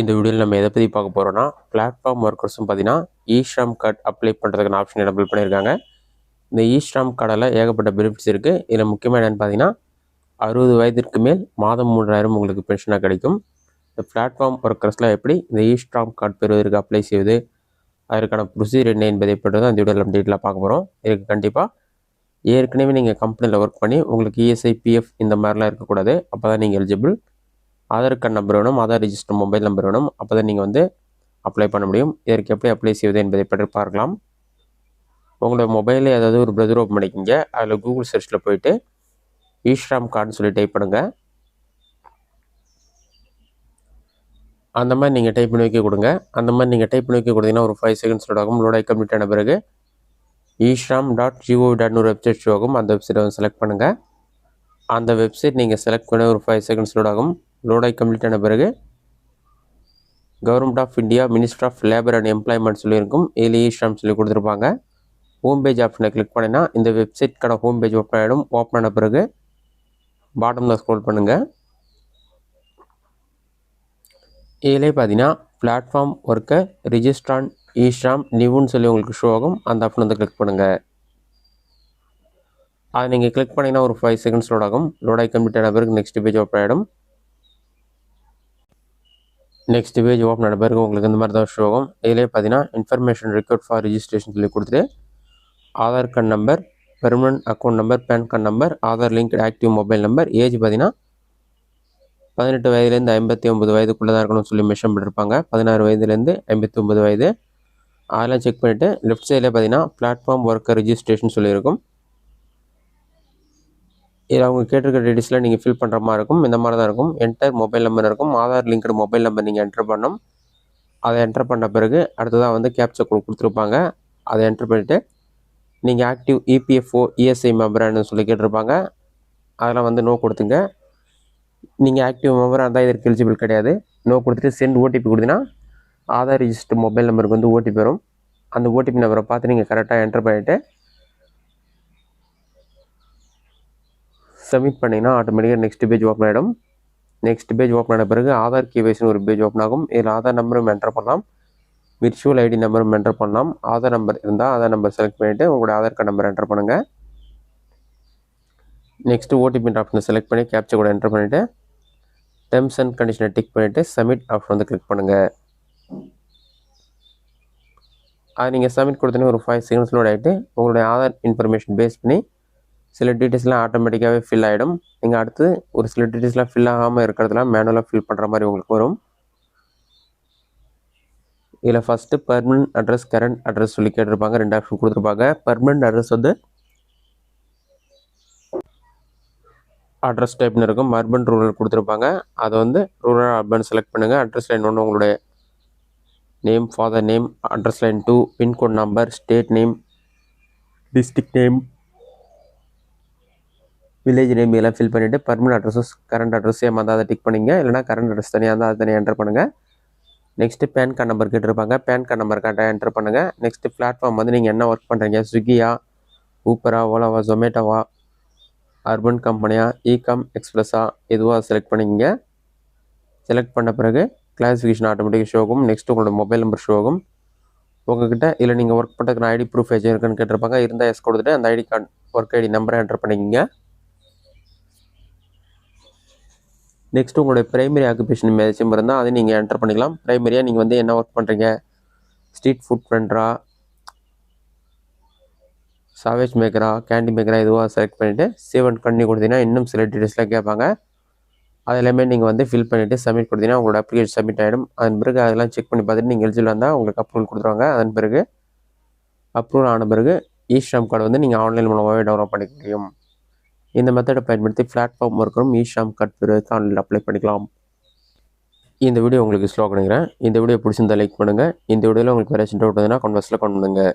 இந்த வீடியோவில் நம்ம எதை பற்றி பார்க்க போகிறோம்னா, பிளாட்ஃபார்ம் ஒர்க்கர்ஸும் பார்த்தீங்கன்னா இ-ஷ்ராம் கார்டு அப்ளை பண்ணுறதுக்கான ஆப்ஷன் எனபிள் பண்ணியிருக்காங்க. இந்த இ-ஷ்ராம் கார்டில் ஏகப்பட்ட பெனிஃபிட்ஸ் இருக்குது. இதில் முக்கியமாக என்னென்னு பார்த்தீங்கன்னா, 60 வயதிற்கு மேல் மாதம் 3000 உங்களுக்கு பென்ஷனாக கிடைக்கும். இந்த பிளாட்ஃபார்ம் ஒர்க்கர்ஸ்லாம் எப்படி இந்த இ-ஷ்ராம் கார்டு பெறுவதற்கு அப்ளை செய்வது, அதற்கான ப்ரொசீஜர் என்ன என்பதை பற்றி தான் இந்த வீடியோவில் நம்ம டீட்டெயிலாக பார்க்க போகிறோம். இதுக்கு கண்டிப்பாக ஏற்கனவே நீங்கள் கம்பெனியில் ஒர்க் பண்ணி உங்களுக்கு இஎஸ்ஐ, பிஎஃப் இந்த மாதிரிலாம் இருக்கக்கூடாது. அப்போ தான் நீங்கள் எலிஜிபிள். ஆதார் கார்டு நம்பர் வேணும், ஆதார் ரிஜிஸ்டர் மொபைல் நம்பர் வேணும். அப்போ தான் நீங்கள் வந்து அப்ளை பண்ண முடியும். இதற்கு எப்படி அப்ளை செய்வது என்பதை பற்றி பார்க்கலாம். உங்களோட மொபைலில் ஏதாவது ஒரு ப்ரௌசர் ஓப்பன் பண்ணிக்கிங்க. அதில் கூகுள் சர்ச்சில் போயிட்டு இ-ஷ்ராம் கார்டுன்னு சொல்லி டைப் பண்ணுங்கள். அந்த மாதிரி நீங்கள் டைப் பண்ணி வைக்க கொடுங்க. அந்த மாதிரி நீங்கள் டைப் பண்ணி வைக்க கொடுத்தீங்கன்னா ஒரு 5 செகண்ட்ஸ் லோட் ஆகும். லோட் ஆகி கம்ப்ளீட் ஆன பிறகு ishram.gov.in ஒரு வெப்சைட் ஷோ ஆகும். அந்த வெப்சைட்டை வந்து செலக்ட் பண்ணுங்கள். அந்த வெப்சைட் நீங்கள் செலக்ட் பண்ண ஒரு 5 செகண்ட்ஸ் லோட் ஆகும். லோட் ஆகி கம்ப்ளீட் ஆன பிறகு government of India, minister of labour and employment சொல்லியிருக்கும். இதில் இ-ஷ்ராம் சொல்லி கொடுத்துருப்பாங்க. ஹோம் பேஜ் ஆப்ஷனை கிளிக் பண்ணினா இந்த வெப்சைட்கான ஹோம் பேஜ் ஓப்பன் ஆகிடும். ஓப்பன் ஆன பிறகு பாட்டமில் ஸ்க்ரோல் பண்ணுங்கள். இதிலே பார்த்தீங்கன்னா பிளாட்ஃபார்ம் ஒர்க்கர் ரிஜிஸ்ட்ரான் இ-ஷ்ராம் நிவுன்னு சொல்லி உங்களுக்கு ஷோ ஆகும். அந்த ஆப்ஷன் வந்து கிளிக் பண்ணுங்கள். அதை நீங்கள் கிளிக் பண்ணிங்கன்னா ஒரு 5 செகண்ட்ஸ் லோட் ஆகும். லோட் ஆகி கம்ப்ளீட் ஆன பிறகு நெக்ஸ்ட் பேஜ் ஓப்பன் ஆகிடும். நெக்ஸ்ட் பேஜ் ஓப்பன் ஆன பிறகு உங்களுக்கு இந்த மாதிரி தான் ஷோ ஆகும். இதிலே பார்த்தீங்கன்னா இன்ஃபர்மேஷன் ரெக்கார்ட் ஃபார் ரிஜிஸ்ட்ரேஷன் சொல்லி கொடுத்துட்டு Aadhaar card number, permanent account number, PAN card number, Aadhaar link active mobile number, age பார்த்தீங்கன்னா 18 வயதுலேருந்து 59 வயதுக்குள்ளே தான் இருக்கணும்னு சொல்லி மென்ஷன் பண்ணியிருப்பாங்க. 16 வயதுலேருந்து 59 வயது அதெல்லாம் செக் பண்ணிவிட்டு லெஃப்ட் சைடில் பார்த்தீங்கன்னா பிளாட்ஃபார்ம் ஒர்க்கர் ரிஜிஸ்ட்ரேஷன் சொல்லியிருக்கும். இதில் அவங்க கேட்டிருக்க டீட்டெயில்ஸில் நீங்கள் ஃபில் பண்ணுற மாதிரி இருக்கும். இந்த மாதிரி தான் இருக்கும். என்டர் மொபைல் நம்பர் இருக்கும். ஆதார் லிங்க்டு மொபைல் நம்பர் நீங்கள் என்டர் பண்ணணும். அதை என்டர் பண்ண பிறகு அடுத்ததாக வந்து கேப்சா கோட் கொடுத்துருப்பாங்க. அதை என்டர் பண்ணிவிட்டு நீங்கள் ஆக்டிவ் இபிஎஃப்ஓ, இஎஸ்ஐ மெம்பரானு சொல்லி கேட்டிருப்பாங்க. அதெல்லாம் வந்து நோ கொடுத்துங்க. நீங்கள் ஆக்டிவ் மெம்பராக இருந்தால் இதற்கு எலிஜிபிள் கிடையாது. நோ கொடுத்துட்டு சென்ட் ஓடிபி கொடுத்தீங்கன்னா ஆதார் ரிஜிஸ்டர் மொபைல் நம்பருக்கு வந்து ஓடிபி வரும். அந்த ஓடிபி நம்பரை பார்த்து நீங்கள் கரெக்டாக என்டர் பண்ணிவிட்டு சப்மிட் பண்ணிங்கன்னா ஆட்டோமேட்டிக்காக நெக்ஸ்ட் பேஜ் ஓப்பன் ஆகிடும். நெக்ஸ்ட் பேஜ் ஓப்பன் ஆன பிறகு ஆதார் கேவைசின்னு ஒரு பேஜ் ஓப்பன் ஆகும். இதில் ஆதார் நம்பரும் என்டர் பண்ணலாம், விர்ச்சுவல் ஐடி நம்பரும் என்டர் பண்ணலாம். ஆதார் நம்பர் இருந்தால் ஆதார் நம்பர் செலக்ட் பண்ணிவிட்டு உங்களோட ஆதார் கார்டு நம்பர் என்டர் பண்ணுங்கள். நெக்ஸ்ட்டு ஓடிபி ஆப்ஷனை செலக்ட் பண்ணி கேப்சா கூட என்டர் பண்ணிவிட்டு டெர்ம்ஸ் அண்ட் கண்டிஷனை டிக் பண்ணிவிட்டு சப்மிட் ஆப்ஷன் வந்து கிளிக் பண்ணுங்கள். அது நீங்கள் சப்மிட் கொடுத்தோன்னே ஒரு 5 செகண்ட்ஸ் லோட் ஆகிட்டு உங்களுடைய ஆதார் இன்ஃபர்மேஷன் பேஸ் பண்ணி சில டீட்டெயில்ஸ்லாம் ஆட்டோமேட்டிக்காகவே ஃபில் ஆகிடும். நீங்கள் அடுத்து ஒரு சில டீட்டெயில்ஸ்லாம் ஃபில் ஆகாமல் இருக்கிறதுலாம் மேனுவலாக ஃபில் பண்ணுற மாதிரி உங்களுக்கு வரும். இதில் first permanent address, current address சொல்லி கேட்டிருப்பாங்க. 2 ஆப்ஷன் கொடுத்துருப்பாங்க. பர்மனன்ட் அட்ரஸ் வந்து அட்ரஸ் டைப்னு இருக்கும். அர்பன் ரூரல் கொடுத்துருப்பாங்க. அதை வந்து ரூரல் அர்பன் செலக்ட் பண்ணுங்கள். அட்ரஸ் லைன் 1 உங்களுடைய name, father name, address line 2 pincode number, state name, district name, village name இதெல்லாம் ஃபில் பண்ணிவிட்டு permanent addresses current address same இருந்தால் அதை டிக் பண்ணிங்க. இல்லைனா கரண்ட் அட்ரஸ் தனியாக இருந்தால் அதை தனியாக என்டர் பண்ணுங்கள். நெக்ஸ்ட்டு பேன் கார்டு நம்பர் கேட்டிருப்பாங்க. பேன் கார்டு நம்பர் கரெக்டாக என்டர் பண்ணுங்கள். நெக்ஸ்ட்டு பிளாட்ஃபார்ம் வந்து நீங்கள் என்ன ஒர்க் பண்ணுறீங்க, ஸ்விக்கியா, ஊப்பரா, ஓலாவா, ஜொமேட்டோவா, அர்பன் கம்பெனியா, இகாம் எக்ஸ்பிரஸா எதுவாக செலக்ட் பண்ணிக்கிங்க. செலக்ட் பண்ண பிறகு கிளாஸிஃபிகேஷன் ஆட்டோமேட்டிக் ஷோ ஆகும். நெக்ஸ்ட்டு உங்களோட மொபைல் நம்பர் ஷோ ஆகும். உங்கள்கிட்ட இல்லை நீங்கள் ஒர்க் பண்ணுறதுக்கு ஐடி ப்ரூஃப் ஏஜ் இருக்குன்னு கேட்டிருப்பாங்க. இருந்தால் எஸ் கொடுத்துட்டு அந்த ஐடி கார்டு ஒர்க் ஐடி நம்பரை என்டர் பண்ணிக்கிங்க. நெக்ஸ்ட்டு உங்களுடைய பிரைமரி ஆக்குபேஷன் ஏதாச்சும் இருந்தால் அதை நீங்கள் என்டர் பண்ணிக்கலாம். ப்ரைமரியாக நீங்கள் வந்து என்ன ஒர்க் பண்ணுறீங்க, ஸ்ட்ரீட் ஃபுட் வெண்டரா, சாவேஜ் மேக்கரா, கேண்டி மேக்கரா எதுவாக செலக்ட் பண்ணிவிட்டு சேவ் அண்ட் கண்டினியூ கொடுத்தீங்கன்னா இன்னும் சில டீட்டெயில்ஸ்லாம் கேட்பாங்க. அது எல்லாமே நீங்கள் வந்து ஃபில் பண்ணிவிட்டு சப்மிட் கொடுத்தீங்கன்னா உங்களோட அப்ளிகேஷன் சப்மிட் ஆகிடும். அதன் பிறகு அதெல்லாம் செக் பண்ணி பார்த்துட்டு நீங்கள் எலிஜிபிளாக இருந்தால் உங்களுக்கு அப்ரூவல் கொடுத்துருவாங்க. அதன் பிறகு அப்ரூவல் ஆன பிறகு இ-ஷ்ராம் கார்டு வந்து நீங்கள் ஆன்லைன் மூலமாகவே டவுன்லோட் பண்ணிக்க முடியும். இந்த மெத்தடை பயன்படுத்தி பிளாட்ஃபார்ம் ஒர்க்கரும் இ-ஷ்ராம் கார்டு பெறுவதற்கு ஆன்லைனில் அப்ளை பண்ணிக்கலாம். இந்த வீடியோ உங்களுக்கு ஸ்லோ பண்ணிக்கிறேன். இந்த வீடியோ பிடிச்சிருந்தால் லைக் பண்ணுங்கள். இந்த வீடியோவில் உங்களுக்கு வேறு டவுட் வந்ததுன்னா கமெண்ட் பாக்ஸில் கமெண்ட் பண்ணுங்கள்.